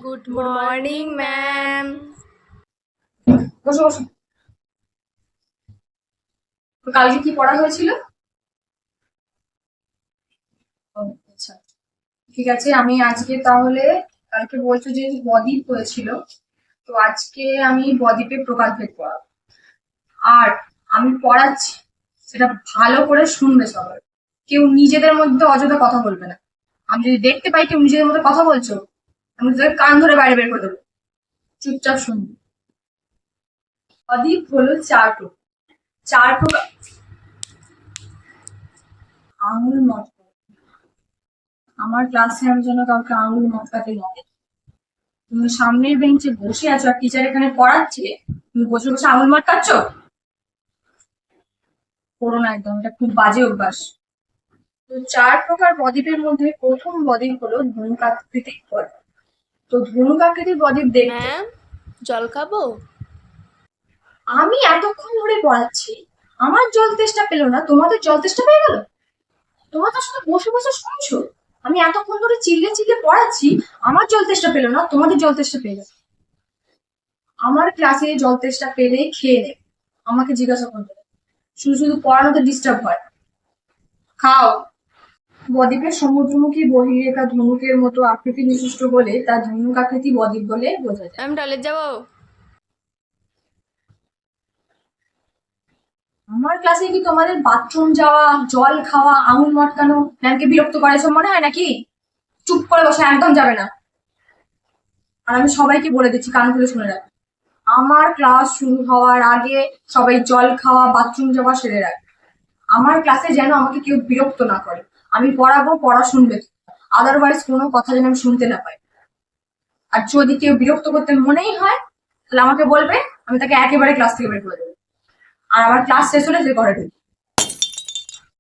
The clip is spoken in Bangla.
Good morning ma'am. বসো বসো। তো কালকে কি পড়া হয়েছিল? ও, আচ্ছা, ঠিক আছে। আমি আজকে তাহলে, কালকে বলছো যে বদ্বীপ হয়েছিল, তো আজকে আমি বদ্বীপে প্রকাশভেদ পড়াবো। আর আমি পড়াচ্ছি, সেটা ভালো করে শুনবে সবাই। কেউ নিজেদের মধ্যে অযথা কথা বলবে না। আমি যদি দেখতে পাই কেউ নিজেদের মধ্যে কথা বলছো, আমি তোদের কান ধরে বাইরে বের করে দেবো। চুপচাপ শুনবি। বদ্বীপ হলো চার প্রকার। চার প্রকার। আঙুল মত, আমার ক্লাসে আমি যেন কাউকে আঙুল মটকাতে যাই। তুমি সামনের বেঞ্চে বসে আছো আর টিচার এখানে পড়াচ্ছে, তুমি বসে বসে আঙুল মটকাচ্ছ? করো না একদম, এটা খুব বাজে অভ্যাস। তো চার প্রকার বদ্বীপের মধ্যে প্রথম বদ্বীপ হলো ধনুকাকৃতির বদ্বীপ। তো ধনুকাকৃতির বদ্বীপ দেখতে, ম্যাম, জল খাবো? আমি এতক্ষণ ধরে পড়াচ্ছি, আমার জল তেষ্টা পেলো না, তোমাদের জল তেষ্টা পেয়ে গেল? তোমরা তো শুধু বসে বসে শুনছো। আমি এতক্ষণ ধরে চিল্লে চিল্লে পড়াচ্ছি, আমার জল তেষ্টা পেলো না, তোমাদের জল তেষ্টা পেয়ে গেছে। আমার ক্লাসে জল তেষ্টা পেলেই খেয়ে নেবে, আমাকে জিজ্ঞাসা করবে না। শুধু শুধু পড়ানোতে ডিস্টার্ব হয়। খাও। বদ্বীপের সমুদ্রমুখী বহিরেখা ধনুকের মতো আকৃতি বিশিষ্ট বলে তা ধনুক আকৃতি বদ্বীপ বলে বোঝা যায়। ম্যাম, টয়লেট যাবো? আমার ক্লাসে কি তোমাদের বাথরুম যাওয়া, জল খাওয়া, আঙুল মটকানো ম্যামকে বিরক্ত করে এসব মনে হয় নাকি? চুপ করে বসে, একদম যাবে না। আর আমি সবাইকে বলে দিচ্ছি, কান খুলে শুনে রাখ। আমার ক্লাস শুরু হওয়ার আগে সবাই জল খাওয়া, বাথরুম যাওয়া সেরে রাখবে। আমার ক্লাসে যেন আমাকে কেউ বিরক্ত না করে। আমি পড়াবো, পড়া শুনবে, আদারওয়াইজ কোনো কথা যেন আমি শুনতে না পাই। আর যদি কেউ বিরক্ত করতে মনেই হয়, তাহলে আমাকে বলবে, আমি তাকে একেবারে ক্লাস থেকে বের করে দেবো। আর আমার ক্লাস শেষ হলে যে ঘরে ঢুকবে।